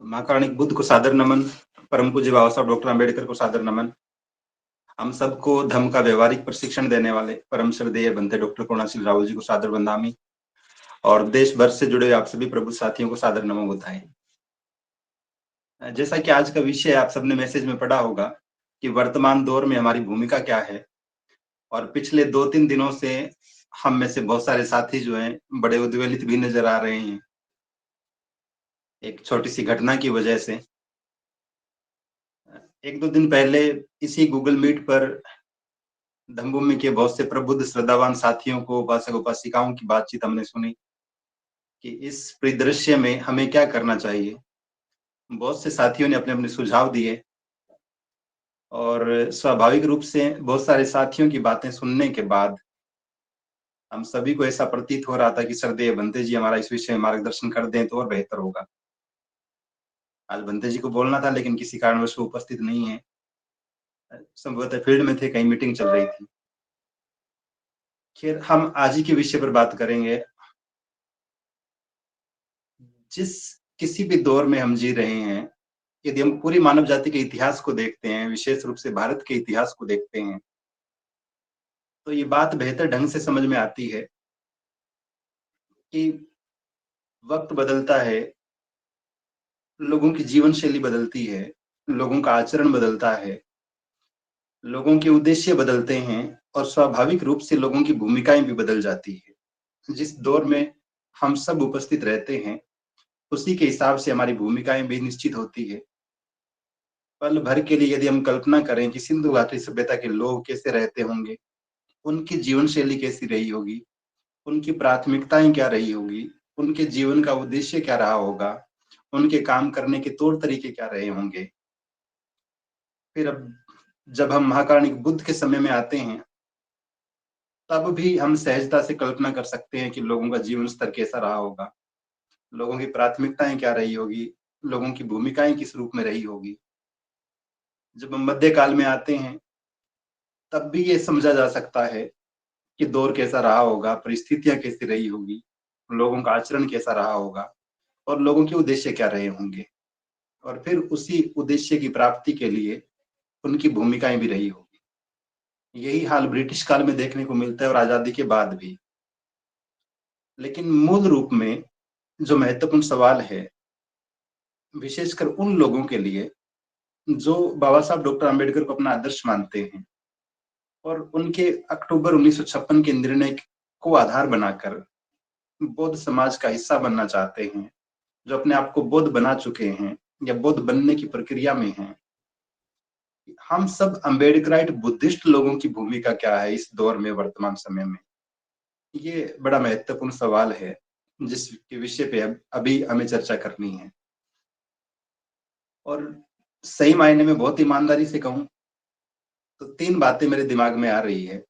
महाकारुणिक बुद्ध को सादर नमन, परम पूज्य बाबा साहब डॉक्टर अम्बेडकर को सादर नमन। हम सबको धर्म का व्यवहारिक प्रशिक्षण देने वाले परम श्रद्धेय बनते डॉक्टर करुणाशील राहुल जी को सादर वंदनामि और देश भर से जुड़े आप सभी प्रबुद्ध साथियों को सादर नमो बुद्धाय। जैसा कि आज का विषय आप सबने मैसेज में पढ़ा होगा कि वर्तमान दौर में हमारी भूमिका क्या है, और पिछले 2-3 दिनों से हम में से बहुत सारे साथी जो हैं बड़े उद्वेलित भी नजर आ रहे हैं एक छोटी सी घटना की वजह से। 1-2 दिन पहले इसी गूगल मीट पर धम्मभूमि के बहुत से प्रबुद्ध श्रद्धावान साथियों को, उपासक उपासिकाओं की बातचीत हमने सुनी कि इस परिदृश्य में हमें क्या करना चाहिए। बहुत से साथियों ने अपने अपने सुझाव दिए और स्वाभाविक रूप से बहुत सारे साथियों की बातें सुनने के बाद हम सभी को ऐसा प्रतीत हो रहा था कि श्रद्धेय बनते जी हमारा इस विषय में मार्गदर्शन कर दें तो और बेहतर होगा। आज बनते जी को बोलना था लेकिन किसी कारणवश वो उपस्थित नहीं है, संभवतः फील्ड में थे, कहीं मीटिंग चल रही थी। खैर, हम आज ही के विषय पर बात करेंगे। जिस किसी भी दौर में हम जी रहे हैं, यदि हम पूरी मानव जाति के इतिहास को देखते हैं, विशेष रूप से भारत के इतिहास को देखते हैं, तो ये बात बेहतर ढंग से समझ में आती है कि वक्त बदलता है, लोगों की जीवन शैली बदलती है, लोगों का आचरण बदलता है, लोगों के उद्देश्य बदलते हैं और स्वाभाविक रूप से लोगों की भूमिकाएं भी बदल जाती है। जिस दौर में हम सब उपस्थित रहते हैं, उसी के हिसाब से हमारी भूमिकाएं भी निश्चित होती है। पल भर के लिए यदि हम कल्पना करें कि सिंधु घाटी सभ्यता के लोग कैसे रहते होंगे, उनकी जीवन शैली कैसी रही होगी, उनकी प्राथमिकताएं क्या रही होगी, उनके जीवन का उद्देश्य क्या रहा होगा, उनके काम करने के तौर तरीके क्या रहे होंगे। फिर अब जब हम महाकारुणिक बुद्ध के समय में आते हैं, तब भी हम सहजता से कल्पना कर सकते हैं कि लोगों का जीवन स्तर कैसा रहा होगा, लोगों की प्राथमिकताएं क्या रही होगी, लोगों की भूमिकाएं किस रूप में रही होगी। जब हम मध्यकाल में आते हैं, तब भी ये समझा जा सकता है कि दौर कैसा रहा होगा, परिस्थितियां कैसी रही होगी, लोगों का आचरण कैसा रहा होगा और लोगों के उद्देश्य क्या रहे होंगे, और फिर उसी उद्देश्य की प्राप्ति के लिए उनकी भूमिकाएं भी रही होगी। यही हाल ब्रिटिश काल में देखने को मिलता है और आजादी के बाद भी। लेकिन मूल रूप में जो महत्वपूर्ण सवाल है, विशेषकर उन लोगों के लिए जो बाबा साहब डॉक्टर अम्बेडकर को अपना आदर्श मानते हैं और उनके अक्टूबर 1956 के निर्णय को आधार बनाकर बौद्ध समाज का हिस्सा बनना चाहते हैं, जो अपने आप को बौद्ध बना चुके हैं या बौद्ध बनने की प्रक्रिया में हैं। हम सब अम्बेडकराइट बुद्धिस्ट लोगों की भूमिका क्या है इस दौर में, वर्तमान समय में? ये बड़ा महत्वपूर्ण सवाल है जिसके विषय पे अभी हमें चर्चा करनी है। और सही मायने में बहुत ईमानदारी से कहूं तो 3 बातें मेरे दिमाग में आ रही है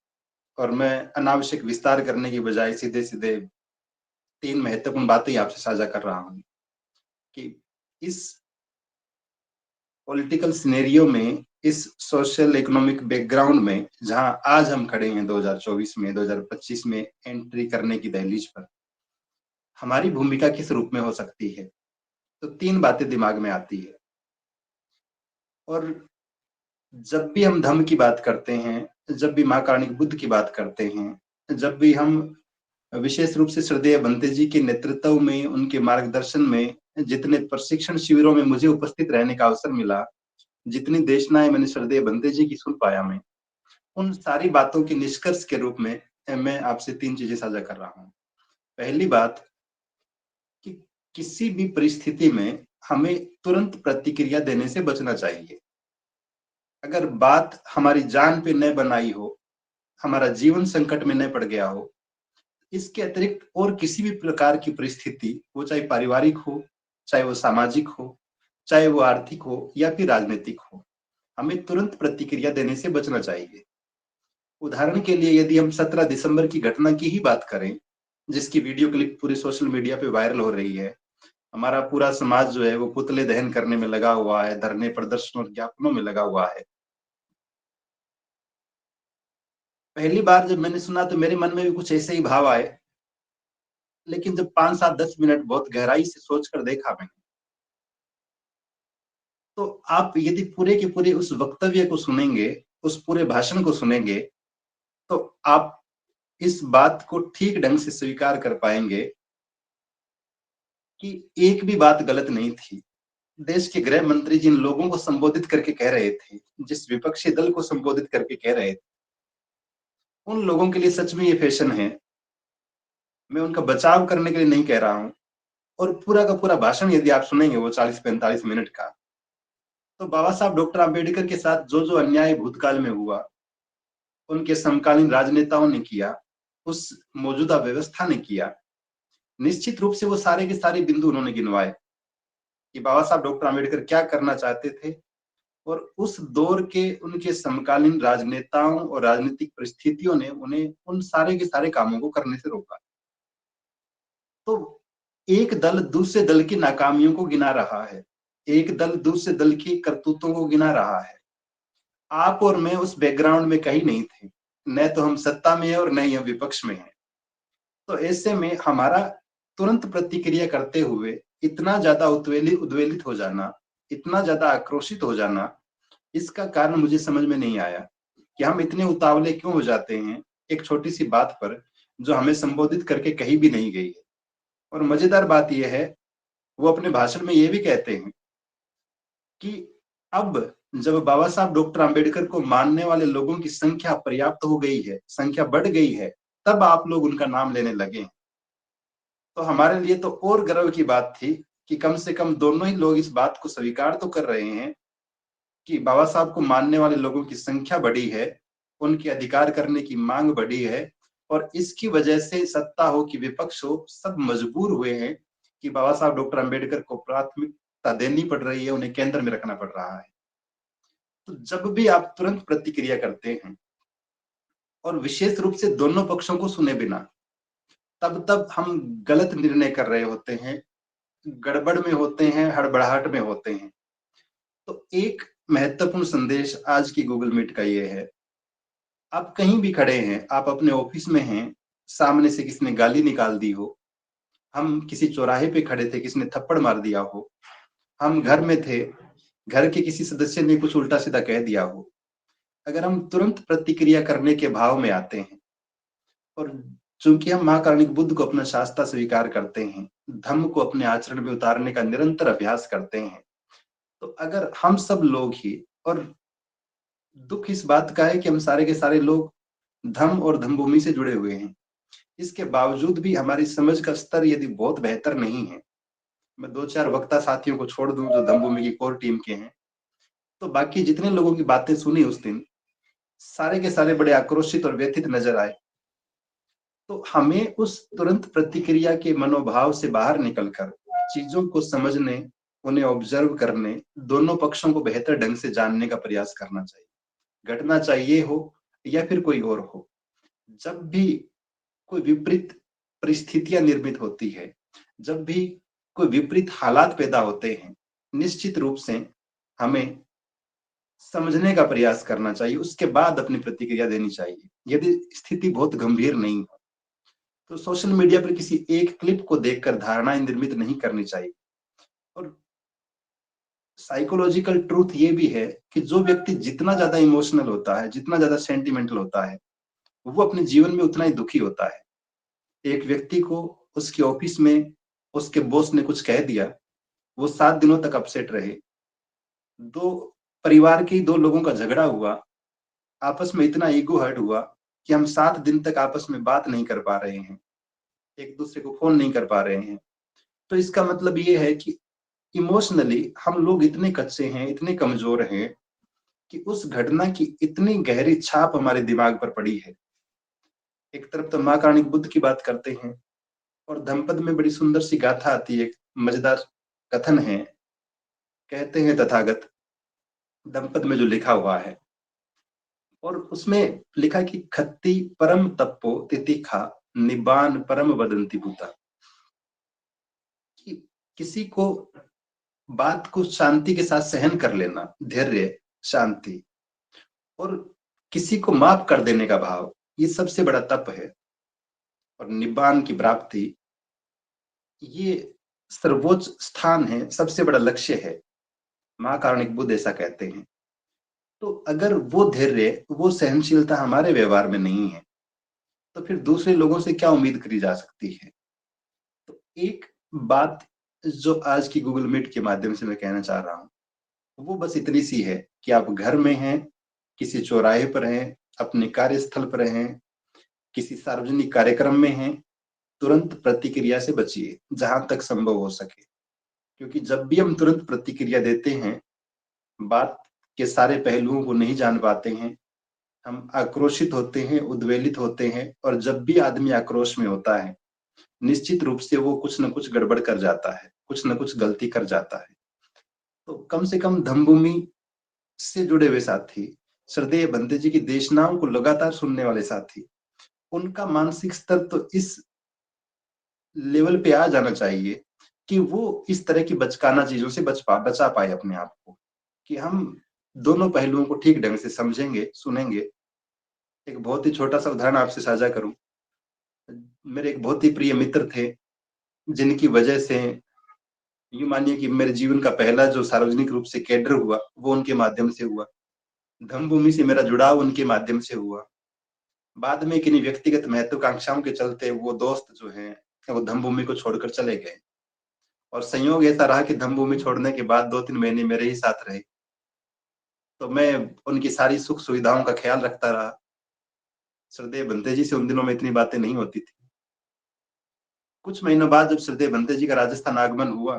और मैं अनावश्यक विस्तार करने की बजाय सीधे सीधे 3 महत्वपूर्ण बातें आपसे साझा कर रहा हूं कि इस पॉलिटिकल सिनेरियो में, इस सोशल इकोनॉमिक बैकग्राउंड में जहां आज हम खड़े हैं 2024 में, 2025 में एंट्री करने की दहलीज पर, हमारी भूमिका किस रूप में हो सकती है। तो 3 बातें दिमाग में आती है। और जब भी हम धम्म की बात करते हैं, जब भी महाकारुणिक बुद्ध की बात करते हैं, जब भी हम विशेष रूप से श्रद्धेय बनते जी के नेतृत्व में, उनके मार्गदर्शन में जितने प्रशिक्षण शिविरों में मुझे उपस्थित रहने का अवसर मिला, जितनी देशनाएं मैंने श्रद्धेय बनते जी की सुन पाया मैं, उन सारी बातों के निष्कर्ष के रूप में मैं आपसे 3 चीजें साझा कर रहा हूँ। पहली बात कि किसी भी परिस्थिति में हमें तुरंत प्रतिक्रिया देने से बचना चाहिए। अगर बात हमारी जान पे न बनाई हो, हमारा जीवन संकट में न पड़ गया हो, इसके अतिरिक्त और किसी भी प्रकार की परिस्थिति, वो चाहे पारिवारिक हो, चाहे वो सामाजिक हो, चाहे वो आर्थिक हो या फिर राजनीतिक हो, हमें तुरंत प्रतिक्रिया देने से बचना चाहिए। उदाहरण के लिए यदि हम 17 दिसंबर की घटना की ही बात करें, जिसकी वीडियो क्लिप पूरे सोशल मीडिया पे वायरल हो रही है, हमारा पूरा समाज जो है वो पुतले दहन करने में लगा हुआ है, धरने प्रदर्शन और ज्ञापनों में लगा हुआ है। पहली बार जब मैंने सुना तो मेरे मन में भी कुछ ऐसे ही भाव आए, लेकिन जब 5, 7, 10 मिनट बहुत गहराई से सोच कर देखा मैंने, तो आप यदि पूरे के पूरे उस वक्तव्य को सुनेंगे, उस पूरे भाषण को सुनेंगे, तो आप इस बात को ठीक ढंग से स्वीकार कर पाएंगे कि एक भी बात गलत नहीं थी। देश के गृह मंत्री जिन लोगों को संबोधित करके कह रहे थे, जिस विपक्षी दल को संबोधित करके कह रहे थे, उन लोगों के लिए सच में ये फैशन है। मैं उनका बचाव करने के लिए नहीं कह रहा हूं। और पूरा का पूरा भाषण यदि आप सुनेंगे वो 40-45 मिनट का, तो बाबा साहब डॉक्टर आम्बेडकर के साथ जो जो अन्याय भूतकाल में हुआ, उनके समकालीन राजनेताओं ने किया, उस मौजूदा व्यवस्था ने किया, निश्चित रूप से वो सारे के सारे बिंदु उन्होंने गिनवाए कि बाबा साहब डॉक्टर आम्बेडकर क्या करना चाहते थे, और उस दौर के उनके समकालीन राजनेताओं और राजनीतिक परिस्थितियों ने उन्हें उन सारे के सारे कामों को करने से रोका। तो एक दल दूसरे दल की नाकामियों को गिना रहा है, एक दल दूसरे दल की करतूतों को गिना रहा है। आप और मैं उस बैकग्राउंड में कहीं नहीं थे, न तो हम सत्ता में हैं और न ही हम विपक्ष में हैं। तो ऐसे में हमारा तुरंत प्रतिक्रिया करते हुए इतना ज्यादा उद्वेलित हो जाना, इतना ज्यादा आक्रोशित हो जाना, इसका कारण मुझे समझ में नहीं आया कि हम इतने उतावले क्यों हो जाते हैं एक छोटी सी बात पर जो हमें संबोधित करके कहीं भी नहीं गई है। और मजेदार बात यह है, वो अपने भाषण में ये भी कहते हैं कि अब जब बाबा साहब डॉक्टर आम्बेडकर को मानने वाले लोगों की संख्या पर्याप्त हो गई है, संख्या बढ़ गई है, तब आप लोग उनका नाम लेने लगे हैं। तो हमारे लिए तो और गर्व की बात थी कि कम से कम दोनों ही लोग इस बात को स्वीकार तो कर रहे हैं कि बाबा साहब को मानने वाले लोगों की संख्या बढ़ी है, उनके अधिकार करने की मांग बढ़ी है, और इसकी वजह से सत्ता हो कि विपक्ष हो, सब मजबूर हुए हैं कि बाबा साहब डॉक्टर अंबेडकर को प्राथमिकता देनी पड़ रही है, उन्हें केंद्र में रखना पड़ रहा है। तो जब भी आप तुरंत प्रतिक्रिया करते हैं और विशेष रूप से दोनों पक्षों को सुने बिना, तब तब हम गलत निर्णय कर रहे होते हैं, गड़बड़ में होते हैं, हड़बड़ाहट में होते हैं। तो एक महत्वपूर्ण संदेश आज की गूगल मीट का ये है, आप कहीं भी खड़े हैं, आप अपने ऑफिस में हैं, सामने से किसी ने गाली निकाल दी हो, हम किसी चौराहे पे खड़े थे, किसी ने थप्पड़ मार दिया हो, हम घर में थे, घर के किसी सदस्य ने कुछ उल्टा सीधा कह दिया हो, अगर हम तुरंत प्रतिक्रिया करने के भाव में आते हैं, और चूंकि हम महाकारुणिक बुद्ध को अपना शास्त्रा स्वीकार करते हैं, धम्म को अपने आचरण में उतारने का निरंतर अभ्यास करते हैं, तो अगर हम सब लोग ही, और दुख इस बात का है कि हम सारे के सारे लोग धम्म और धम्मभूमि से जुड़े हुए हैं, इसके बावजूद भी हमारी समझ का स्तर यदि बहुत बेहतर नहीं है, मैं 2-4 वक्ता साथियों को छोड़ दूं जो धम्मभूमि की कोर टीम के हैं, तो बाकी जितने लोगों की बातें सुनी उस दिन, सारे के सारे बड़े आक्रोशित और व्यथित नजर आए। तो हमें उस तुरंत प्रतिक्रिया के मनोभाव से बाहर निकलकर चीजों को समझने, उन्हें ऑब्जर्व करने, दोनों पक्षों को बेहतर ढंग से जानने का प्रयास करना चाहिए। घटना चाहिए हो या फिर कोई और हो, जब भी कोई विपरीत परिस्थितियां निर्मित होती है, जब भी कोई विपरीत हालात पैदा होते हैं, निश्चित रूप से हमें समझने का प्रयास करना चाहिए, उसके बाद अपनी प्रतिक्रिया देनी चाहिए। यदि स्थिति बहुत गंभीर नहीं हो तो सोशल मीडिया पर किसी एक क्लिप को देखकर धारणाएं निर्मित नहीं करनी चाहिए। और साइकोलॉजिकल ट्रूथ ये भी है कि जो व्यक्ति जितना ज्यादा इमोशनल होता है, जितना ज्यादा सेंटिमेंटल होता है, वो अपने जीवन में उतना ही दुखी होता है। एक व्यक्ति को उसके ऑफिस में उसके बॉस ने कुछ कह दिया, वो 7 दिनों तक अपसेट रहे। दो परिवार के 2 लोगों का झगड़ा हुआ, आपस में इतना ईगो हर्ट हुआ कि हम 7 दिन तक आपस में बात नहीं कर पा रहे हैं, एक दूसरे को फोन नहीं कर पा रहे हैं। तो इसका मतलब ये है कि इमोशनली हम लोग इतने कच्चे हैं, इतने कमजोर हैं कि उस घटना की इतनी गहरी छाप हमारे दिमाग पर पड़ी है। एक तरफ तो माँ कारुणिक बुद्ध की बात करते हैं, और धम्पद में बड़ी सुंदर सी गाथा आती है, मजेदार कथन है, कहते हैं तथागत, धम्पद में जो लिखा हुआ है, और उसमें लिखा कि खत्ती परम तप्पो तितिखा निबान परम वदंती भूता, कि किसी को बात को शांति के साथ सहन कर लेना, धैर्य, शांति, और किसी को माफ कर देने का भाव, ये सबसे बड़ा तप है। और निब्बान की प्राप्ति, ये सर्वोच्च स्थान है, सबसे बड़ा लक्ष्य है। महाकारुणिक बुद्ध ऐसा कहते हैं। तो अगर वो धैर्य, वो सहनशीलता हमारे व्यवहार में नहीं है, तो फिर दूसरे लोगों से क्या उम्मीद करी जा सकती है? तो एक बात जो आज की गूगल मीट के माध्यम से मैं कहना चाह रहा हूँ, वो बस इतनी सी है कि आप घर में हैं, किसी चौराहे पर हैं, अपने कार्यस्थल पर हैं, किसी सार्वजनिक कार्यक्रम में हैं, तुरंत प्रतिक्रिया से बचिए, जहां तक संभव हो सके। क्योंकि जब भी हम तुरंत प्रतिक्रिया देते हैं, बात के सारे पहलुओं को नहीं जान पाते हैं, हम आक्रोशित होते हैं, उद्वेलित होते हैं, और जब भी आदमी आक्रोश में होता है, निश्चित रूप से वो कुछ न कुछ गड़बड़ कर जाता है, कुछ न कुछ गलती कर जाता है। तो कम से कम धम्मभूमि से जुड़े हुए साथी, श्रद्धेय बंते जी की देशनाओं को लगातार सुनने वाले साथी, उनका मानसिक स्तर तो इस लेवल पे आ जाना चाहिए कि वो इस तरह की बचकाना चीजों से बचा पाए अपने आप को, कि हम दोनों पहलुओं को ठीक ढंग से समझेंगे, सुनेंगे। एक बहुत ही छोटा सा उदाहरण आपसे साझा करूं। मेरे एक बहुत ही प्रिय मित्र थे, जिनकी वजह से यूँ मानिए कि मेरे जीवन का पहला जो सार्वजनिक रूप से कैडर हुआ, वो उनके माध्यम से हुआ। धम्मभूमि से मेरा जुड़ाव उनके माध्यम से हुआ। बाद में किन्हीं व्यक्तिगत महत्वाकांक्षाओं के चलते वो दोस्त जो हैं, वो धम्मभूमि को छोड़कर चले गए। और संयोग ऐसा रहा कि धम्मभूमि छोड़ने के बाद 2-3 महीने मेरे ही साथ रहे। तो मैं उनकी सारी सुख-सुविधाओं का ख्याल रखता रहा। श्रद्धेय बंते जी से उन दिनों में इतनी बातें नहीं होती थी। कुछ महीनों बाद जब श्रद्धेय बंते जी का राजस्थान आगमन हुआ,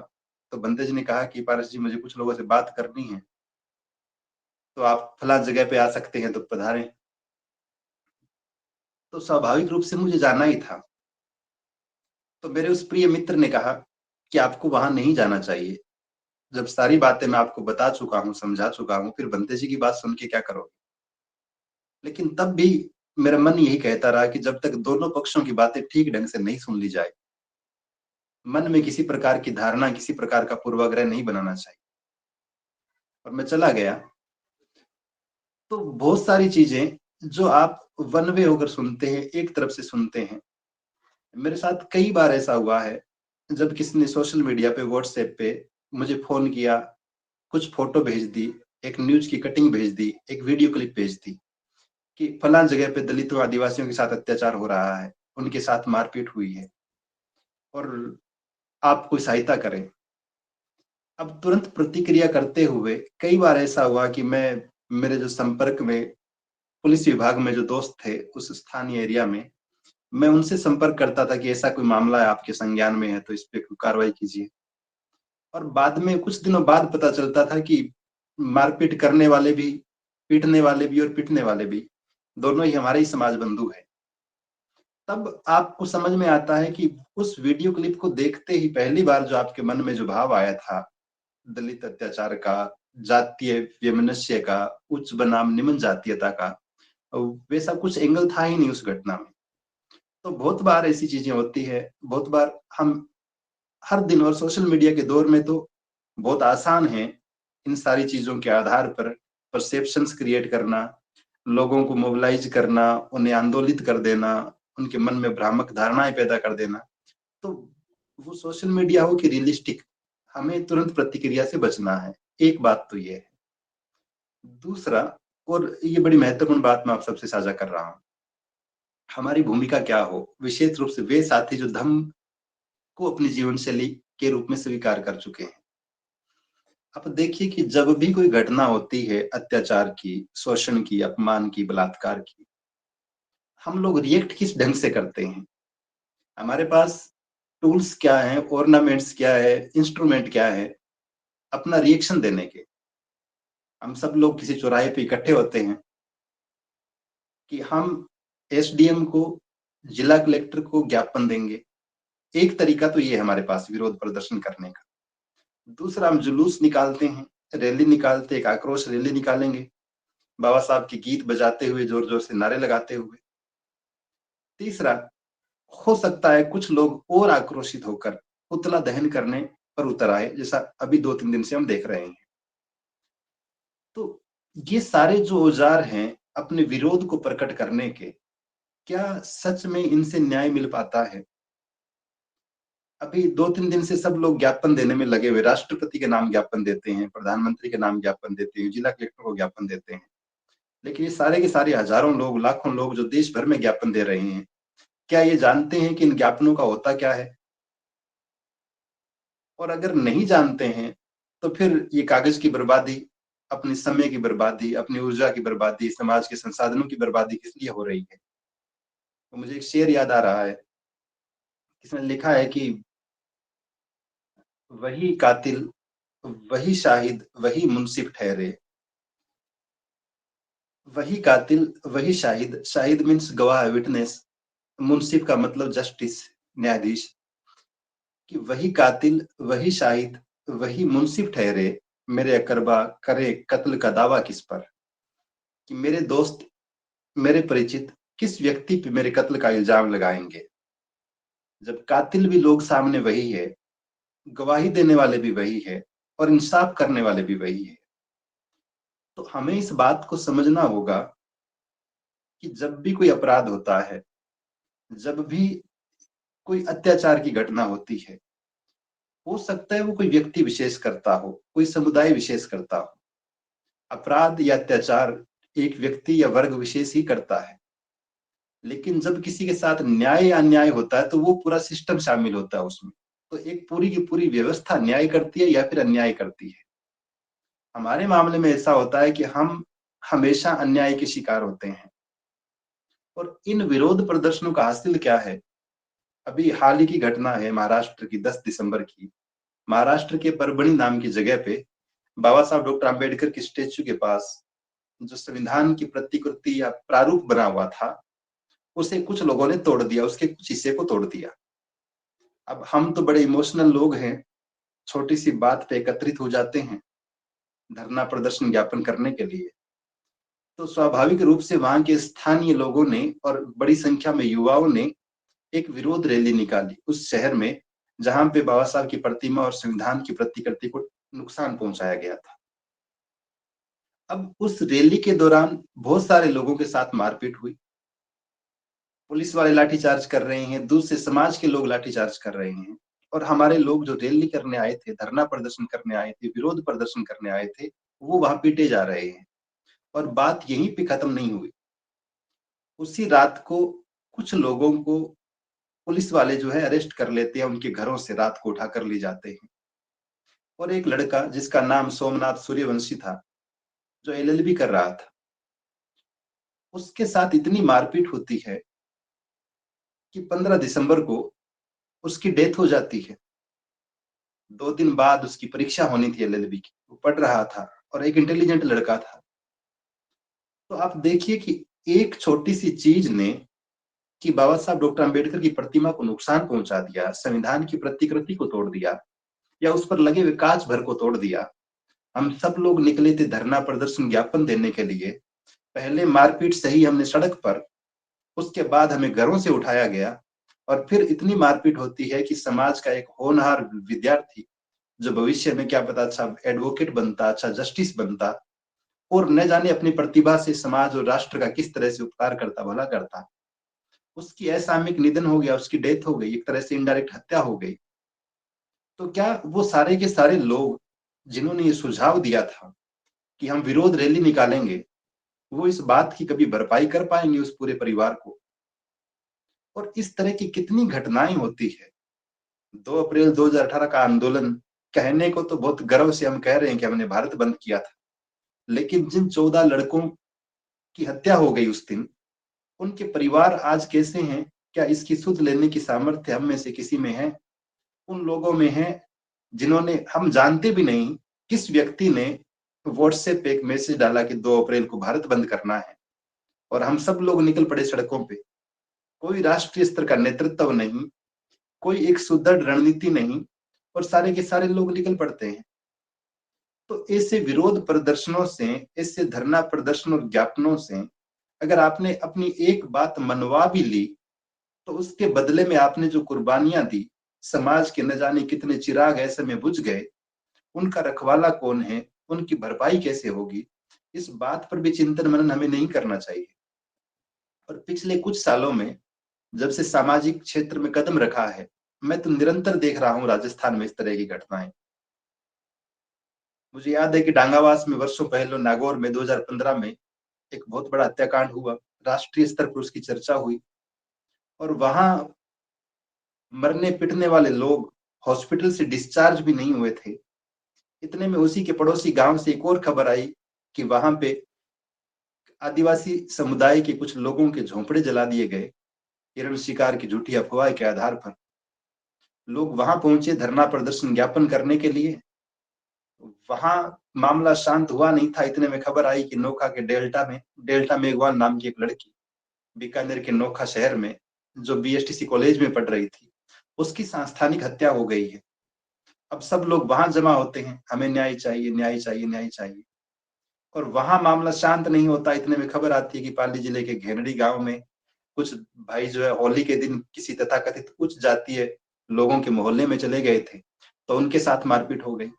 तो बंते जी ने कहा कि पारस जी, मुझे कुछ लोगों से बात करनी है, तो आप फलाँ जगह पे आ सकते हैं, तो पधारें। तो स्वाभाविक रूप से मुझे जाना ही था। तो मेरे उस प्रिय मित्र ने कहा कि आपको वहाँ नहीं जाना चाहिए। जब सारी बातें मैं आपको बता चुका हूँ, समझा चुका हूँ, फिर बंते जी की बात सुन के क्या करोगे? लेकिन तब भी मेरा मन यही कहता रहा कि जब तक दोनों पक्षों की बातें ठीक ढंग से नहीं सुन ली जाए, मन में किसी प्रकार की धारणा, किसी प्रकार का पूर्वाग्रह नहीं बनाना चाहिए। और मैं चला गया। तो बहुत सारी चीजें जो आप वन वे होकर सुनते हैं, एक तरफ से सुनते हैं। मेरे साथ कई बार ऐसा हुआ है, जब किसी ने सोशल मीडिया पे, व्हाट्सएप पे मुझे फ़ोन किया, कुछ फ़ोटो भेज दी, एक न्यूज़ की कटिंग भेज दी, एक वीडियो क्लिप भेज दी कि फलाँ जगह पे दलितों, आदिवासियों के साथ अत्याचार हो रहा है, उनके साथ मारपीट हुई है और आप कोई सहायता करें। अब तुरंत प्रतिक्रिया करते हुए कई बार ऐसा हुआ कि मैं, मेरे जो संपर्क में पुलिस विभाग में जो दोस्त थे उस स्थानीय एरिया में, मैं उनसे संपर्क करता था कि ऐसा कोई मामला है आपके संज्ञान में है, तो इस पे कोई कार्रवाई कीजिए। और बाद में कुछ दिनों बाद पता चलता था कि मारपीट करने वाले भी, पीटने वाले भी और पिटने वाले भी, दोनों ही हमारे ही समाज बंधु हैं। तब आपको समझ में आता है कि उस वीडियो क्लिप को देखते ही पहली बार जो आपके मन में जो भाव आया था, दलित अत्याचार का, जातीय वैमनस्य का, उच्च बनाम निम्न जातीयता का, वैसा कुछ एंगल था ही नहीं उस घटना में। तो बहुत बार ऐसी चीजें होती है, बहुत बार हम हर दिन, और सोशल मीडिया के दौर में तो बहुत आसान है इन सारी चीजों के आधार पर परसेप्शंस क्रिएट करना, लोगों को मोबिलाइज करना, उन्हें आंदोलित कर देना, उनके मन में भ्रामक धारणाएं पैदा कर देना। तो वो सोशल मीडिया हो कि रियलिस्टिक, हमें तुरंत प्रतिक्रिया से बचना है। एक बात तो ये है। दूसरा, और ये बड़ी महत्वपूर्ण बात मैं आप सबसे साझा कर रहा हूँ, हमारी भूमिका क्या हो, विशेष रूप से वे साथी जो धम्म को अपनी जीवन शैली के रूप में स्वीकार कर चुके हैं। आप देखिए कि जब भी कोई घटना होती है अत्याचार की, शोषण की, अपमान की, बलात्कार की, हम लोग रिएक्ट किस ढंग से करते हैं? हमारे पास टूल्स क्या हैं, ऑर्नामेंट्स क्या है, इंस्ट्रूमेंट क्या है अपना रिएक्शन देने के? हम सब लोग किसी चौराहे पे इकट्ठे होते हैं कि हम एसडीएम को, जिला कलेक्टर को ज्ञापन देंगे। एक तरीका तो ये है हमारे पास विरोध प्रदर्शन करने का। दूसरा, हम जुलूस निकालते हैं, रैली निकालते, एक आक्रोश रैली निकालेंगे, बाबा साहब के गीत बजाते हुए, जोर-जोर से नारे लगाते हुए। तीसरा, हो सकता है कुछ लोग और आक्रोशित होकर पुतला दहन करने पर उतर आए, जैसा अभी 2-3 दिन से हम देख रहे हैं। तो ये सारे जो औज़ार हैं अपने विरोध को प्रकट करने के, क्या सच में इनसे न्याय मिल पाता है? अभी 2-3 दिन से सब लोग ज्ञापन देने में लगे हुए, राष्ट्रपति के नाम ज्ञापन देते हैं, प्रधानमंत्री के नाम ज्ञापन देते हैं, जिला कलेक्टर को ज्ञापन देते हैं। लेकिन ये सारे के सारे हजारों लोग, लाखों लोग जो देश भर में ज्ञापन दे रहे हैं, क्या ये जानते हैं कि इन ज्ञापनों का होता क्या है? और अगर नहीं जानते हैं, तो फिर ये कागज की बर्बादी, अपने समय की बर्बादी, अपनी ऊर्जा की बर्बादी, समाज के संसाधनों की बर्बादी किस लिए हो रही है? तो मुझे एक शेर याद आ रहा है, इसमें लिखा है कि वही कातिल, वही शाहिद, वही मुंसिफ ठहरे। वही कातिल, वही शाहिद, शाहिद मीन्स गवाह, विटनेस, मुंसिफ का मतलब जस्टिस, न्यायाधीश, कि वही कातिल, वही शाहिद, वही मुंसिफ ठहरे, मेरे अकरबा करे कत्ल का दावा किस पर? कि मेरे दोस्त, मेरे परिचित किस व्यक्ति पे मेरे कत्ल का इल्जाम लगाएंगे, जब कातिल भी लोग सामने वही है, गवाही देने वाले भी वही है, और इंसाफ करने वाले भी वही है। तो हमें इस बात को समझना होगा कि जब भी कोई अपराध होता है, जब भी कोई अत्याचार की घटना होती है, हो सकता है वो कोई व्यक्ति विशेष करता हो, कोई समुदाय विशेष करता हो। अपराध या अत्याचार एक व्यक्ति या वर्ग विशेष ही करता है, लेकिन जब किसी के साथ न्याय या अन्याय होता है, तो वो पूरा सिस्टम शामिल होता है उसमें। तो एक पूरी की पूरी व्यवस्था न्याय करती है या फिर अन्याय करती है। हमारे मामले में ऐसा होता है कि हम हमेशा अन्याय के शिकार होते हैं। और इन विरोध प्रदर्शनों का हासिल क्या है? अभी हाल ही की घटना है महाराष्ट्र की, 10 दिसंबर की। महाराष्ट्र के परभणी नाम की जगह पे बाबा साहब डॉक्टर आम्बेडकर की स्टेच्यू के पास जो संविधान की प्रतिकृति या प्रारूप बना हुआ था, उसे कुछ लोगों ने तोड़ दिया, उसके कुछ हिस्से को तोड़ दिया। अब हम तो बड़े इमोशनल लोग हैं, छोटी सी बात पे एकत्रित हो जाते हैं धरना प्रदर्शन ज्ञापन करने के लिए। तो स्वाभाविक रूप से वहां के स्थानीय लोगों ने और बड़ी संख्या में युवाओं ने एक विरोध रैली निकाली उस शहर में, जहां पे बाबा साहब की प्रतिमा और संविधान की प्रतिकृति को नुकसान पहुंचाया गया था। अब उस रैली के दौरान बहुत सारे लोगों के साथ मारपीट हुई, पुलिस वाले लाठीचार्ज कर रहे हैं, दूसरे समाज के लोग लाठीचार्ज कर रहे हैं, और हमारे लोग जो रैली करने आए थे, धरना प्रदर्शन करने आए थे, विरोध प्रदर्शन करने आए थे, वो वहां पीटे जा रहे हैं। और बात यहीं पे खत्म नहीं हुई। उसी रात को कुछ लोगों को पुलिस वाले जो है अरेस्ट कर लेते हैं, उनके घरों से रात को उठा कर ले जाते हैं। और एक लड़का जिसका नाम सोमनाथ सूर्यवंशी था, जो एलएलबी कर रहा था, उसके साथ इतनी मारपीट होती है कि 15 दिसंबर को उसकी डेथ हो जाती है। 2 दिन बाद उसकी परीक्षा होनी थी एलएलबी की, वो पढ़ रहा था और एक इंटेलिजेंट लड़का था। तो आप देखिए कि एक छोटी सी चीज ने, कि बाबा साहब डॉक्टर अंबेडकर की प्रतिमा को नुकसान पहुंचा दिया, संविधान की प्रतिकृति को तोड़ दिया, या उस पर लगे हुए कांच भर को तोड़ दिया। हम सब लोग निकले थे धरना प्रदर्शन ज्ञापन देने के लिए। पहले मारपीट सही हमने सड़क पर, उसके बाद हमें घरों से उठाया गया, और फिर इतनी मारपीट होती है कि समाज का एक होनहार विद्यार्थी, जो भविष्य में क्या पता अच्छा एडवोकेट बनता, अच्छा जस्टिस बनता, और न जाने अपनी प्रतिभा से समाज और राष्ट्र का किस तरह से उपकार करता, भला करता, उसकी असामयिक निधन हो गया, उसकी डेथ हो गई, एक तरह से इनडायरेक्ट हत्या हो गई। तो क्या वो सारे के सारे लोग जिन्होंने ये सुझाव दिया था कि हम विरोध रैली निकालेंगे, वो इस बात की कभी भरपाई कर पाएंगे उस पूरे परिवार को? और इस तरह की कितनी घटनाएं होती है। 2 अप्रैल 2018 का आंदोलन, कहने को तो बहुत गर्व से हम कह रहे हैं कि हमने भारत बंद किया था, लेकिन जिन 14 लड़कों की हत्या हो गई उस दिन, उनके परिवार आज कैसे हैं? क्या इसकी सुध लेने की सामर्थ्य हम में से किसी में है? उन लोगों में है जिन्होंने, हम जानते भी नहीं किस व्यक्ति ने व्हाट्सएप पे एक मैसेज डाला कि 2 अप्रैल को भारत बंद करना है, और हम सब लोग निकल पड़े सड़कों पे। कोई राष्ट्रीय स्तर का नेतृत्व नहीं, कोई एक सुदृढ़ रणनीति नहीं, और सारे के सारे लोग निकल पड़ते हैं। तो ऐसे विरोध प्रदर्शनों से, ऐसे धरना प्रदर्शन और ज्ञापनों से अगर आपने अपनी एक बात मनवा भी ली, तो उसके बदले में आपने जो कुर्बानियां दी, समाज के न जाने कितने चिराग ऐसे में बुझ गए, उनका रखवाला कौन है, उनकी भरपाई कैसे होगी, इस बात पर भी चिंतन मनन हमें नहीं करना चाहिए। और पिछले कुछ सालों में जब से सामाजिक क्षेत्र में कदम रखा है, मैं तो निरंतर देख रहा हूँ राजस्थान में इस तरह की घटनाएं। मुझे याद है कि डांगावास में वर्षों पहले नागौर में 2015 में एक बहुत बड़ा हत्याकांड हुआ। राष्ट्रीय स्तर पर उसकी चर्चा हुई और वहां मरने पिटने वाले लोग हॉस्पिटल से डिस्चार्ज भी नहीं हुए थे। इतने में उसी के पड़ोसी गांव से एक और खबर आई कि वहां पे आदिवासी समुदाय के कुछ लोगों के झोंपड़े जला दिए गए, हिरण शिकार की झूठी अफवाह के आधार पर। लोग वहां पहुंचे धरना प्रदर्शन ज्ञापन करने के लिए। वहां मामला शांत हुआ नहीं था, इतने में खबर आई कि नोखा के डेल्टा मेघवाल नाम की एक लड़की बीकानेर के नोखा शहर में, जो बीएसटीसी कॉलेज में पढ़ रही थी, उसकी सांस्थानिक हत्या हो गई है। अब सब लोग वहां जमा होते हैं, हमें न्याय चाहिए, न्याय चाहिए, न्याय चाहिए। और वहां मामला शांत नहीं होता, इतने में खबर आती है कि पाली जिले के घेनड़ी गांव में कुछ भाई जो है होली के दिन किसी तथाकथित उच्च जातीय लोगों के मोहल्ले में चले गए थे, तो उनके साथ मारपीट हो गई।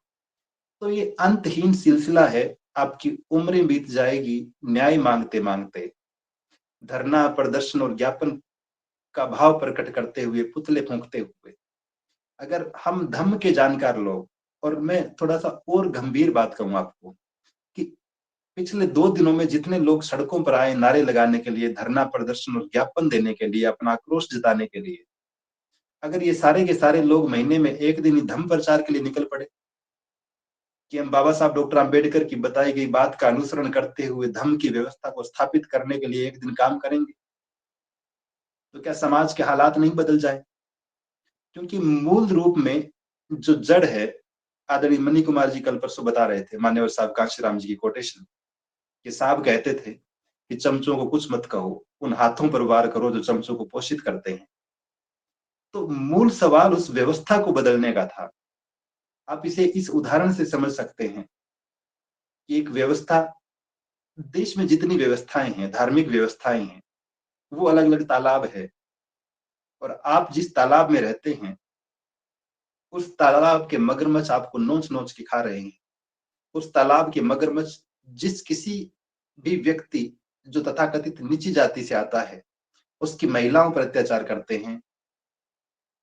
तो ये अंतहीन सिलसिला है। आपकी उम्रें बीत जाएगी न्याय मांगते मांगते, धरना प्रदर्शन और ज्ञापन का भाव प्रकट करते हुए, पुतले फूंकते हुए। अगर हम धम्म के जानकार लोग, और मैं थोड़ा सा और गंभीर बात कहूं आपको, कि पिछले 2 दिनों में जितने लोग सड़कों पर आए नारे लगाने के लिए, धरना प्रदर्शन और ज्ञापन देने के लिए, अपना आक्रोश जताने के लिए, अगर ये सारे के सारे लोग महीने में एक दिन ही धम्म प्रचार के लिए निकल पड़े कि हम बाबा साहब डॉक्टर आम्बेडकर की बताई गई बात का अनुसरण करते हुए धम्म की व्यवस्था को स्थापित करने के लिए एक दिन काम करेंगे, तो क्या समाज के हालात नहीं बदल जाए? क्योंकि मूल रूप में जो जड़ है, आदरणीय मनी कुमार जी कल परसों बता रहे थे, मान्यवर साहब कांशीराम जी की कोटेशन, कि साहब कहते थे कि चमचों को कुछ मत कहो, उन हाथों पर वार करो जो चमचों को पोषित करते हैं। तो मूल सवाल उस व्यवस्था को बदलने का था। आप इसे इस उदाहरण से समझ सकते हैं कि एक व्यवस्था, देश में जितनी व्यवस्थाएं हैं, धार्मिक व्यवस्थाएं हैं, वो अलग अलग तालाब है। और आप जिस तालाब में रहते हैं, उस तालाब के मगरमच्छ आपको नोच नोच के खा रहे हैं। उस तालाब के मगरमच्छ जिस किसी भी व्यक्ति जो तथाकथित नीची जाति से आता है, उसकी महिलाओं पर अत्याचार करते हैं,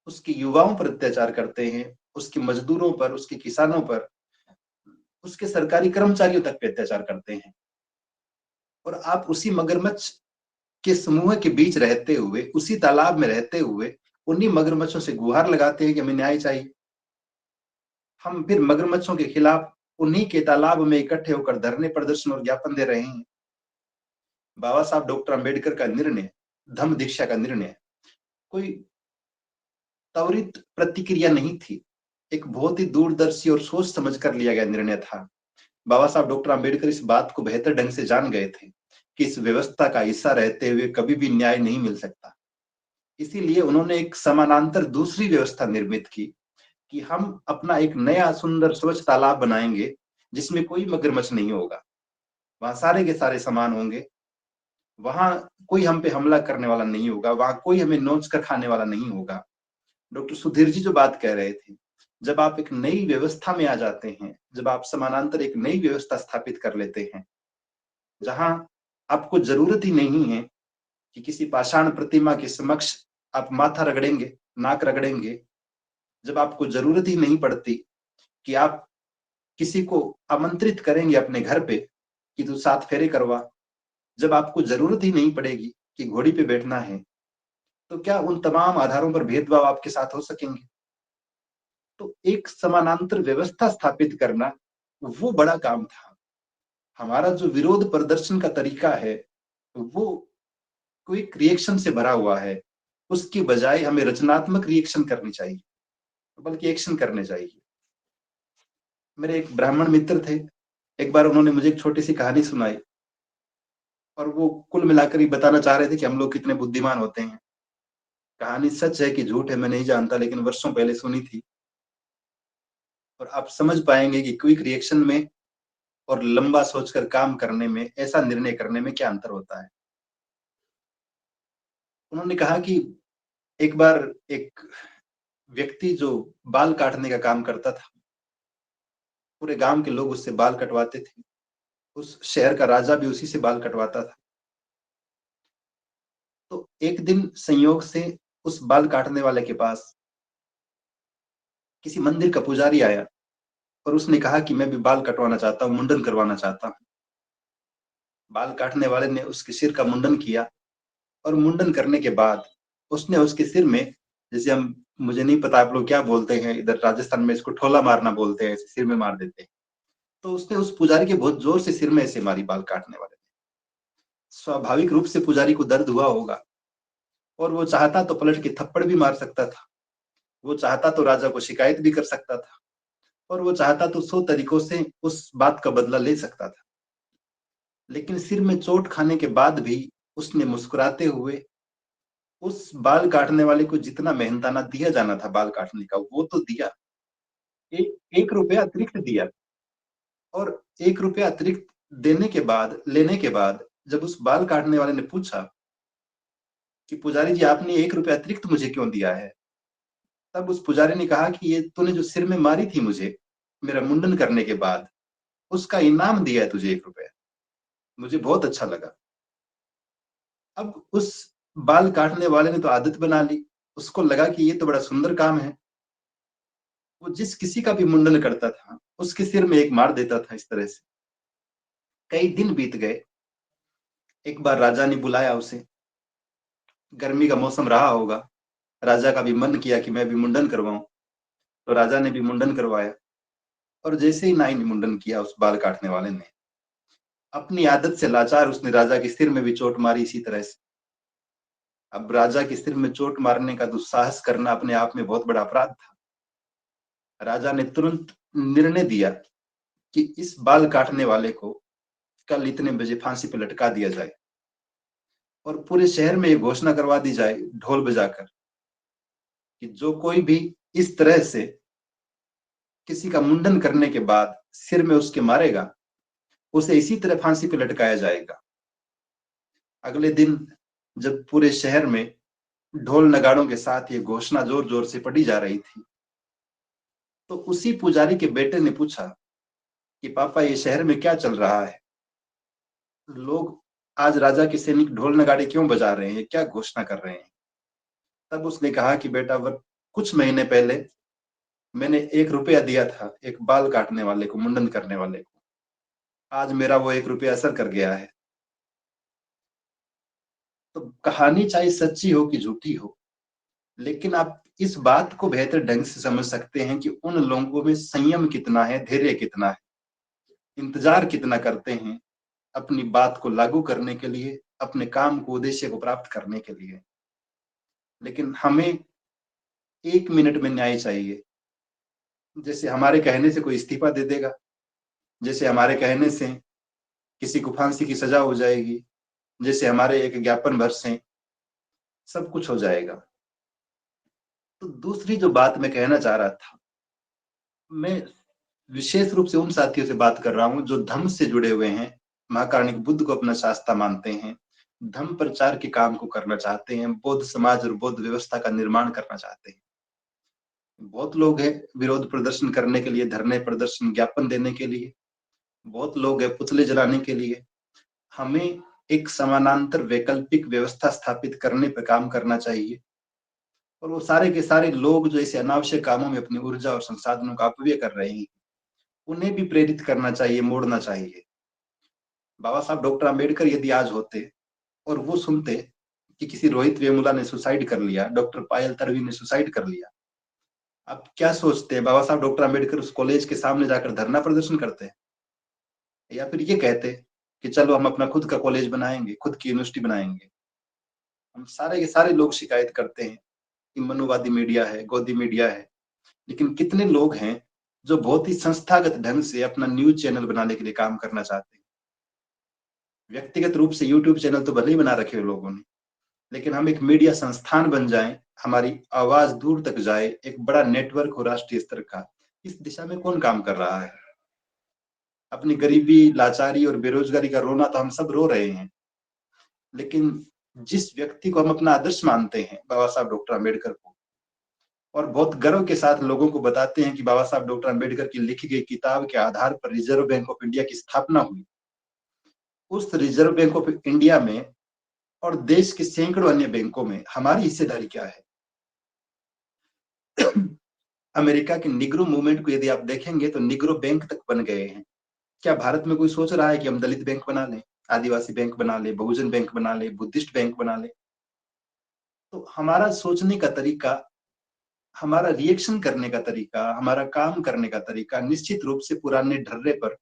उसके युवाओं पर अत्याचार करते हैं, उसके मजदूरों पर, उसके किसानों पर, उसके सरकारी कर्मचारियों तक पे अत्याचार करते हैं। और आप उसी मगरमच्छ के समूह के बीच रहते हुए, उसी तालाब में रहते हुए, उन्हीं मगरमच्छों से गुहार लगाते हैं कि हमें न्याय चाहिए। हम फिर मगरमच्छों के खिलाफ उन्हीं के तालाब में इकट्ठे होकर धरने प्रदर्शन और ज्ञापन दे रहे हैं। बाबा साहब डॉक्टर अंबेडकर का निर्णय, धम्म दीक्षा का निर्णय, कोई त्वरित प्रतिक्रिया नहीं थी, एक बहुत ही दूरदर्शी और सोच समझ कर लिया गया निर्णय था। बाबा साहब डॉक्टर अंबेडकर इस बात को बेहतर ढंग से जान गए थे कि इस व्यवस्था का हिस्सा रहते हुए कभी भी न्याय नहीं मिल सकता। इसीलिए उन्होंने एक समानांतर दूसरी व्यवस्था निर्मित की कि हम अपना एक नया सुंदर स्वच्छ तालाब बनाएंगे, जिसमें कोई मगरमच्छ नहीं होगा, वहां सारे के सारे समान होंगे, वहां कोई हम पे हमला करने वाला नहीं होगा, वहां कोई हमें नोच कर खाने वाला नहीं होगा। डॉक्टर सुधीर जी जो बात कह रहे थे, जब आप एक नई व्यवस्था में आ जाते हैं, जब आप समानांतर एक नई व्यवस्था स्थापित कर लेते हैं, जहां आपको जरूरत ही नहीं है कि किसी पाषाण प्रतिमा के समक्ष आप माथा रगड़ेंगे, नाक रगड़ेंगे, जब आपको जरूरत ही नहीं पड़ती कि आप किसी को आमंत्रित करेंगे अपने घर पे कि तू 7 फेरे करवा, जब आपको जरूरत ही नहीं पड़ेगी कि घोड़ी पे बैठना है, तो क्या उन तमाम आधारों पर भेदभाव आपके साथ हो सकेंगे? तो एक समानांतर व्यवस्था स्थापित करना वो बड़ा काम था। हमारा जो विरोध प्रदर्शन का तरीका है, वो कोई रिएक्शन से भरा हुआ है। उसकी बजाय हमें रचनात्मक रिएक्शन करनी चाहिए, बल्कि एक्शन करने चाहिए। मेरे एक ब्राह्मण मित्र थे, एक बार उन्होंने मुझे एक छोटी सी कहानी सुनाई और वो कुल मिलाकर ये बताना चाह रहे थे कि हम लोग कितने बुद्धिमान होते हैं। कहानी सच है कि झूठ है मैं नहीं जानता, लेकिन वर्षों पहले सुनी थी। और आप समझ पाएंगे कि क्विक रिएक्शन में और लंबा सोचकर काम करने में, ऐसा निर्णय करने में क्या अंतर होता है। उन्होंने कहा कि एक बार एक व्यक्ति जो बाल काटने का काम करता था, पूरे गांव के लोग उससे बाल कटवाते थे, उस शहर का राजा भी उसी से बाल कटवाता था। तो एक दिन संयोग से उस बाल काटने वाले के पास किसी मंदिर का पुजारी आया और उसने कहा कि मैं भी बाल कटवाना चाहता हूँ, मुंडन करवाना चाहता हूँ। बाल काटने वाले ने उसके सिर का मुंडन किया और मुंडन करने के बाद उसने उसके सिर में, जैसे हम, मुझे नहीं पता आप लोग क्या बोलते हैं, इधर राजस्थान में इसको ठोला मारना बोलते हैं, ऐसे सिर में मार देते हैं। तो उसने उस पुजारी के बहुत जोर से सिर में ऐसे मारी बाल काटने वाले ने। स्वाभाविक रूप से पुजारी को दर्द हुआ होगा और वो चाहता तो पलट के थप्पड़ भी मार सकता था, वो चाहता तो राजा को शिकायत भी कर सकता था, और वो चाहता तो 100 तरीकों से उस बात का बदला ले सकता था। लेकिन सिर में चोट खाने के बाद भी उसने मुस्कुराते हुए उस बाल काटने वाले को जितना मेहनताना दिया जाना था बाल काटने का, वो तो दिया। एक 1 रुपया अतिरिक्त दिया। और 1 रुपया अतिरिक्त देने के बाद, लेने के बाद, जब उस बाल काटने वाले ने पूछा कि पुजारी जी आपने 1 रुपया अतिरिक्त मुझे क्यों दिया है, तब उस पुजारी ने कहा कि ये तूने जो सिर में मारी थी मुझे मेरा मुंडन करने के बाद, उसका इनाम दिया है तुझे 1 रुपया। मुझे बहुत अच्छा लगा। अब उस बाल काटने वाले ने तो आदत बना ली, उसको लगा कि ये तो बड़ा सुंदर काम है। वो जिस किसी का भी मुंडन करता था उसके सिर में एक मार देता था इस तरह से। कई दिन बीत गए। एक बार राजा ने बुलाया उसे, गर्मी का मौसम रहा होगा, राजा का भी मन किया कि मैं भी मुंडन करवाऊं, तो राजा ने भी मुंडन करवाया। और जैसे ही नाई ने मुंडन किया उस बाल काटने वाले ने, अपनी आदत से लाचार उसने राजा के सिर में भी चोट मारी इसी तरह से। अब राजा के सिर में चोट मारने का दुस्साहस करना अपने आप में बहुत बड़ा अपराध था। राजा ने तुरंत निर्णय दिया कि इस बाल काटने वाले को कल इतने बजे फांसी पर लटका दिया जाए और पूरे शहर में ये घोषणा करवा दी जाए ढोल बजाकर कि जो कोई भी इस तरह से किसी का मुंडन करने के बाद सिर में उसके मारेगा, उसे इसी तरह फांसी पर लटकाया जाएगा। अगले दिन जब पूरे शहर में ढोल नगाड़ों के साथ ये घोषणा जोर जोर से पढ़ी जा रही थी, तो उसी पुजारी के बेटे ने पूछा कि पापा ये शहर में क्या चल रहा है, लोग आज राजा के सैनिक ढोल नगाड़े क्यों बजा रहे हैं, क्या घोषणा कर रहे हैं। तब उसने कहा कि बेटा, वो कुछ महीने पहले मैंने 1 रुपया दिया था एक बाल काटने वाले को, मुंडन करने वाले को, आज मेरा वो 1 रुपया असर कर गया है। तो कहानी चाहे सच्ची हो कि झूठी हो, लेकिन आप इस बात को बेहतर ढंग से समझ सकते हैं कि उन लोगों में संयम कितना है, धैर्य कितना है, इंतजार कितना करते हैं अपनी बात को लागू करने के लिए, अपने काम को, उद्देश्य को प्राप्त करने के लिए। लेकिन हमें 1 मिनट में न्याय चाहिए। जैसे हमारे कहने से कोई इस्तीफा दे देगा, जैसे हमारे कहने से किसी को फांसी की सजा हो जाएगी, जैसे हमारे एक ज्ञापन भर से सब कुछ हो जाएगा। तो दूसरी जो बात मैं कहना चाह रहा था, मैं विशेष रूप से उन साथियों से बात कर रहा हूं जो धम्म से जुड़े हुए हैं, महाकारुणिक बुद्ध को अपना शास्त्र मानते हैं, धम्म प्रचार के काम को करना चाहते हैं, बौद्ध समाज और बौद्ध व्यवस्था का निर्माण करना चाहते हैं। बहुत लोग हैं विरोध प्रदर्शन करने के लिए, धरने प्रदर्शन, ज्ञापन देने के लिए, बहुत लोग हैं पुतले जलाने के लिए। हमें एक समानांतर वैकल्पिक व्यवस्था स्थापित करने पर काम करना चाहिए। और वो सारे के सारे लोग जो ऐसे अनावश्यक कामों में अपनी ऊर्जा और संसाधनों का अपव्यय कर रहे हैं, उन्हें भी प्रेरित करना चाहिए, मोड़ना चाहिए। बाबा साहब डॉक्टर अम्बेडकर यदि आज होते और वो सुनते कि किसी रोहित वेमुला ने सुसाइड कर लिया, डॉक्टर पायल तरवी ने सुसाइड कर लिया, आप क्या सोचते हैं? बाबा साहब डॉक्टर अम्बेडकर उस कॉलेज के सामने जाकर धरना प्रदर्शन करते हैं, या फिर ये कहते कि चलो हम अपना खुद का कॉलेज बनाएंगे, खुद की यूनिवर्सिटी बनाएंगे? हम सारे के सारे लोग शिकायत करते हैं कि मनुवादी मीडिया है, गोदी मीडिया है, लेकिन कितने लोग हैं जो बहुत ही संस्थागत ढंग से अपना न्यूज चैनल बनाने के लिए काम करना चाहते हैं? व्यक्तिगत रूप से यूट्यूब चैनल तो भले ही बना रखे हैं लोगों ने, लेकिन हम एक मीडिया संस्थान बन जाएं, हमारी आवाज दूर तक जाए, एक बड़ा नेटवर्क हो राष्ट्रीय स्तर का, इस दिशा में कौन काम कर रहा है? अपनी गरीबी, लाचारी और बेरोजगारी का रोना तो हम सब रो रहे हैं, लेकिन जिस व्यक्ति को हम अपना आदर्श मानते हैं, बाबा साहब डॉक्टर अम्बेडकर को, और बहुत गर्व के साथ लोगों को बताते हैं कि बाबा साहब डॉक्टर अम्बेडकर की लिखी गई किताब के आधार पर रिजर्व बैंक ऑफ इंडिया की स्थापना हुई। उस रिजर्व बैंक ऑफ इंडिया में और देश के सैकड़ों अन्य बैंकों में हमारी हिस्सेदारी क्या है? अमेरिका के निग्रो मूवमेंट को यदि आप देखेंगे तो निग्रो बैंक तक बन गए हैं। क्या भारत में कोई सोच रहा है कि हम दलित बैंक बना लें, आदिवासी बैंक बना ले, बहुजन बैंक बना ले, बुद्धिस्ट बैंक बना ले? तो हमारा सोचने का तरीका, हमारा रिएक्शन करने का तरीका, हमारा काम करने का तरीका निश्चित रूप से पुराने ढर्रे पर,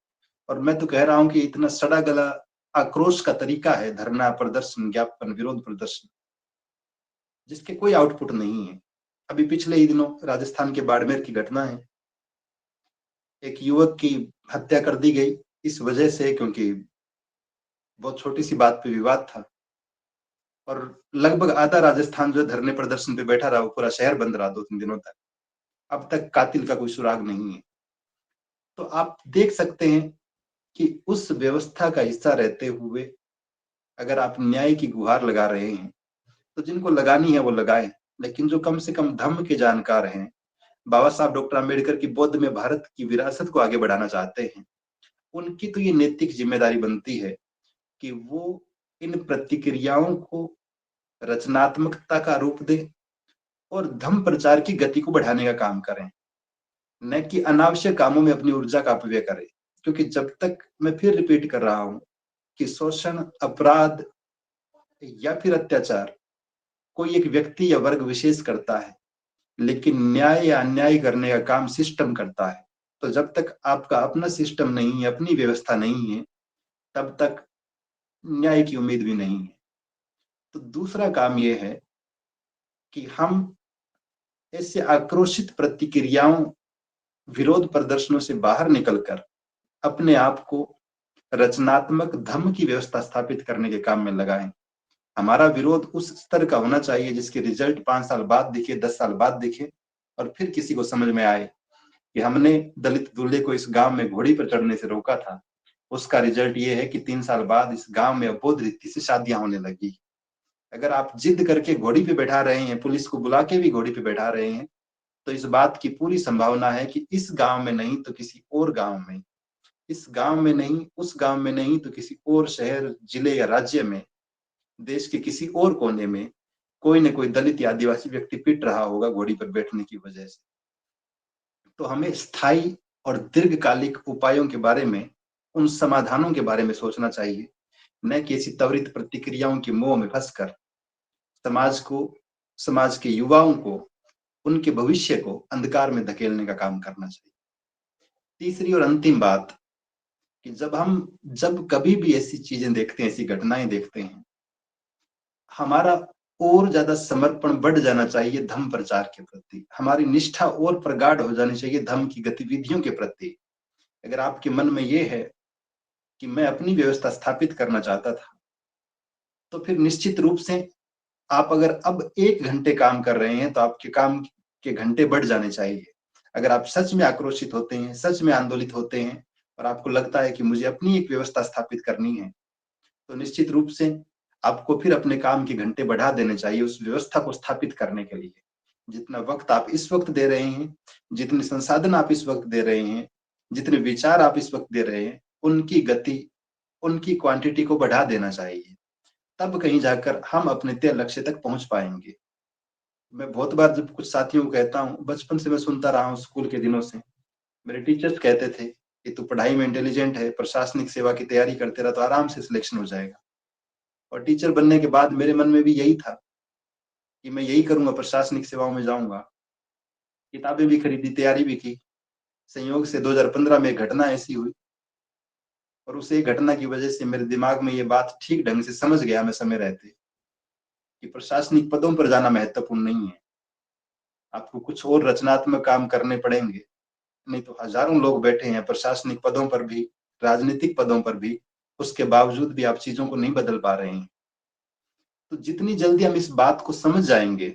और मैं तो कह रहा हूं कि इतना सड़ा गला आक्रोश का तरीका है, धरना प्रदर्शन, ज्ञापन, विरोध प्रदर्शन, जिसके कोई आउटपुट नहीं है। अभी पिछले ही दिनों राजस्थान के बाड़मेर की घटना है, एक युवक की हत्या कर दी गई इस वजह से क्योंकि बहुत छोटी सी बात पे विवाद था, और लगभग आधा राजस्थान जो धरने प्रदर्शन पे बैठा रहा, वो पूरा शहर बंद रहा 2-3 दिनों तक। अब तक कातिल का कोई सुराग नहीं है। तो आप देख सकते हैं कि उस व्यवस्था का हिस्सा रहते हुए अगर आप न्याय की गुहार लगा रहे हैं तो जिनको लगानी है वो लगाए, लेकिन जो कम से कम धम्म के जानकार हैं, बाबा साहब डॉक्टर अम्बेडकर की बौद्ध में भारत की विरासत को आगे बढ़ाना चाहते हैं, उनकी तो ये नैतिक जिम्मेदारी बनती है कि वो इन प्रतिक्रियाओं को रचनात्मकता का रूप दे और धम्म प्रचार की गति को बढ़ाने का काम करें, न कि अनावश्यक कामों में अपनी ऊर्जा का अपव्यय करें। क्योंकि जब तक, मैं फिर रिपीट कर रहा हूं, कि शोषण, अपराध या फिर अत्याचार कोई एक व्यक्ति या वर्ग विशेष करता है, लेकिन न्याय या अन्याय करने का काम सिस्टम करता है। तो जब तक आपका अपना सिस्टम नहीं है, अपनी व्यवस्था नहीं है, तब तक न्याय की उम्मीद भी नहीं है। तो दूसरा काम यह है कि हम ऐसे आक्रोशित प्रतिक्रियाओं, विरोध प्रदर्शनों से बाहर निकलकर अपने आप को रचनात्मक धम्म की व्यवस्था स्थापित करने के काम में लगाएं। हमारा विरोध उस स्तर का होना चाहिए जिसके रिजल्ट 5 साल बाद दिखे, 10 साल बाद दिखे, और फिर किसी को समझ में आए कि हमने दलित दूल्हे को इस गांव में घोड़ी पर चढ़ने से रोका था। उसका रिजल्ट ये है कि 3 साल बाद इस गांव में अबोध रीति से शादियां होने लगी। अगर आप जिद करके घोड़ी पे बैठा रहे हैं, पुलिस को बुला के भी घोड़ी पे बैठा रहे हैं, तो इस बात की पूरी संभावना है कि इस गांव में नहीं तो किसी और गांव में, इस गांव में नहीं, उस गांव में नहीं तो किसी और शहर, जिले या राज्य में, देश के किसी और कोने में कोई न कोई दलित या आदिवासी व्यक्ति पिट रहा होगा घोड़ी पर बैठने की वजह से। तो हमें स्थायी और दीर्घकालिक उपायों के बारे में, उन समाधानों के बारे में सोचना चाहिए, न कि ऐसी त्वरित प्रतिक्रियाओं के मोह में फंसकर समाज को, समाज के युवाओं को, उनके भविष्य को अंधकार में धकेलने का काम करना चाहिए। तीसरी और अंतिम बात, कि जब कभी भी ऐसी चीजें देखते हैं, ऐसी घटनाएं देखते हैं, हमारा और ज्यादा समर्पण बढ़ जाना चाहिए धम्म प्रचार के प्रति, हमारी निष्ठा और प्रगाढ़ हो जानी चाहिए धम्म की गतिविधियों के प्रति। अगर आपके मन में ये है कि मैं अपनी व्यवस्था स्थापित करना चाहता था, तो फिर निश्चित रूप से आप अगर अब 1 घंटे काम कर रहे हैं तो आपके काम के घंटे बढ़ जाने चाहिए। अगर आप सच में आक्रोशित होते हैं, सच में आंदोलित होते हैं, और आपको लगता है कि मुझे अपनी एक व्यवस्था स्थापित करनी है, तो निश्चित रूप से आपको फिर अपने काम के घंटे बढ़ा देने चाहिए उस व्यवस्था को स्थापित करने के लिए। जितना वक्त आप इस वक्त दे रहे हैं, जितने संसाधन आप इस वक्त दे रहे हैं, जितने विचार आप इस वक्त दे रहे हैं, उनकी गति, उनकी क्वांटिटी को बढ़ा देना चाहिए। तब कहीं जाकर हम अपने तय लक्ष्य तक पहुंच पाएंगे। मैं बहुत बार जब कुछ साथियों को कहता हूँ, बचपन से मैं सुनता रहा हूँ, स्कूल के दिनों से मेरे टीचर्स कहते थे कि तू पढ़ाई में इंटेलिजेंट है, प्रशासनिक सेवा की तैयारी करते रहा तो आराम से सिलेक्शन हो जाएगा। और टीचर बनने के बाद मेरे मन में भी यही था कि मैं यही करूंगा, प्रशासनिक सेवाओं में जाऊंगा। किताबें भी खरीदी, तैयारी भी की। संयोग से 2015 में एक घटना ऐसी हुई, और उस एक घटना की वजह से मेरे दिमाग में ये बात ठीक ढंग से समझ गया मैं समय रहते, कि प्रशासनिक पदों पर जाना महत्वपूर्ण नहीं है, आपको कुछ और रचनात्मक काम करने पड़ेंगे। नहीं तो हजारों लोग बैठे हैं प्रशासनिक पदों पर भी, राजनीतिक पदों पर भी, उसके बावजूद भी आप चीजों को नहीं बदल पा रहे हैं। तो जितनी जल्दी हम इस बात को समझ जाएंगे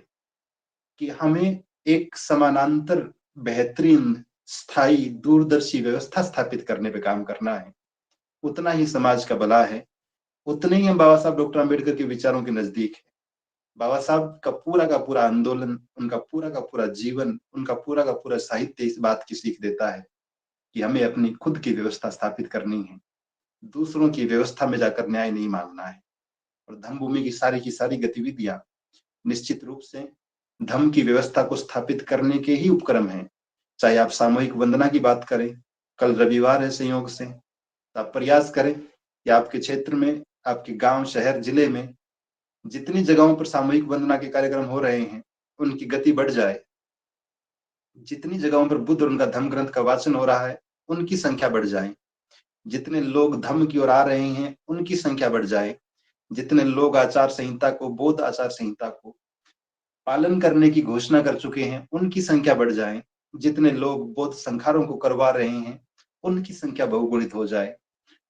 कि हमें एक समानांतर, बेहतरीन, स्थायी, दूरदर्शी व्यवस्था स्थापित करने पे काम करना है, उतना ही समाज का भला है, उतने ही हम बाबा साहब डॉक्टर अम्बेडकर के विचारों के नजदीक है। बाबा साहब का पूरा आंदोलन, उनका पूरा का पूरा जीवन, उनका का पूरा साहित्य इस बात की सीख देता है कि हमें अपनी खुद की व्यवस्था स्थापित करनी है, दूसरों की व्यवस्था में जाकर न्याय नहीं मांगना है। और धम्म की सारी गतिविधियां निश्चित रूप से धम्म की व्यवस्था को स्थापित करने के ही उपक्रम हैं, चाहे आप सामूहिक वंदना की बात करें, कल रविवार है संयोग से, तो आप प्रयास करें कि आपके क्षेत्र में, आपके गांव, शहर, जिले में जितनी जगहों पर सामूहिक वंदना के कार्यक्रम हो रहे हैं, उनकी गति बढ़ जाए। जितनी जगहों पर बुद्ध और उनका धम्म ग्रंथ का वाचन हो रहा है, उनकी संख्या बढ़ जाए। जितने लोग धम्म की ओर आ रहे हैं, उनकी संख्या बढ़ जाए। जितने लोग आचार संहिता को, बौद्ध आचार संहिता को पालन करने की घोषणा कर चुके हैं, उनकी संख्या बढ़ जाए। जितने लोग बौद्ध संखारों को करवा रहे हैं, उनकी संख्या बहुगुणित हो जाए।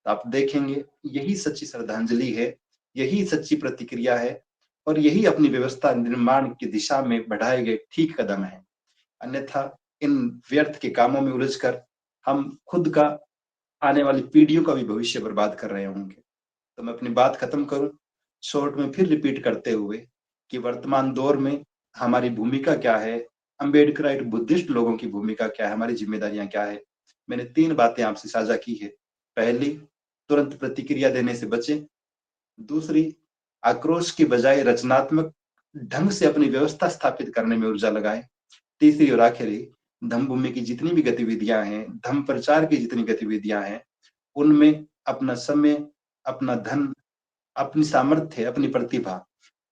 तो आप देखेंगे यही सच्ची श्रद्धांजलि है, यही सच्ची प्रतिक्रिया है, और यही अपनी व्यवस्था निर्माण की दिशा में बढ़ाए गए ठीक कदम है। अन्यथा इन व्यर्थ के कामों में उलझकर हम खुद का, आने वाली पीढ़ियों का भी भविष्य बर्बाद कर रहे होंगे। तो मैं अपनी बात खत्म करूं शॉर्ट में फिर रिपीट करते हुए कि वर्तमान दौर में हमारी भूमिका क्या है, अम्बेडकराइट बुद्धिस्ट लोगों की भूमिका क्या है, हमारी जिम्मेदारियां क्या है। मैंने 3 बातें आपसे साझा की है। पहली, तुरंत प्रतिक्रिया देने से बचें। दूसरी, आक्रोश की बजाय रचनात्मक ढंग से अपनी व्यवस्था स्थापित करने में ऊर्जा लगाएं। तीसरी और आखिरी, धम्म भूमि की जितनी भी गतिविधियां हैं, धम्म प्रचार की जितनी गतिविधियां हैं, उनमें अपना समय, अपना धन, अपनी सामर्थ्य, अपनी प्रतिभा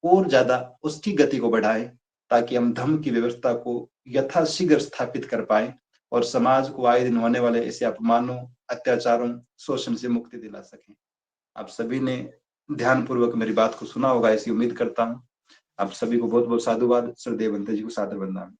और ज्यादा उसकी गति को बढ़ाएं, ताकि हम धम्म की व्यवस्था को यथाशीघ्र स्थापित कर पाए और समाज को आए दिन होने वाले ऐसे अपमानों, अत्याचारों, शोषण से मुक्ति दिला सकें। आप सभी ने ध्यानपूर्वक मेरी बात को सुना होगा, ऐसी उम्मीद करता हूँ। आप सभी को बहुत बहुत साधुवाद। श्रद्धेय बंते जी को सादर वंदना।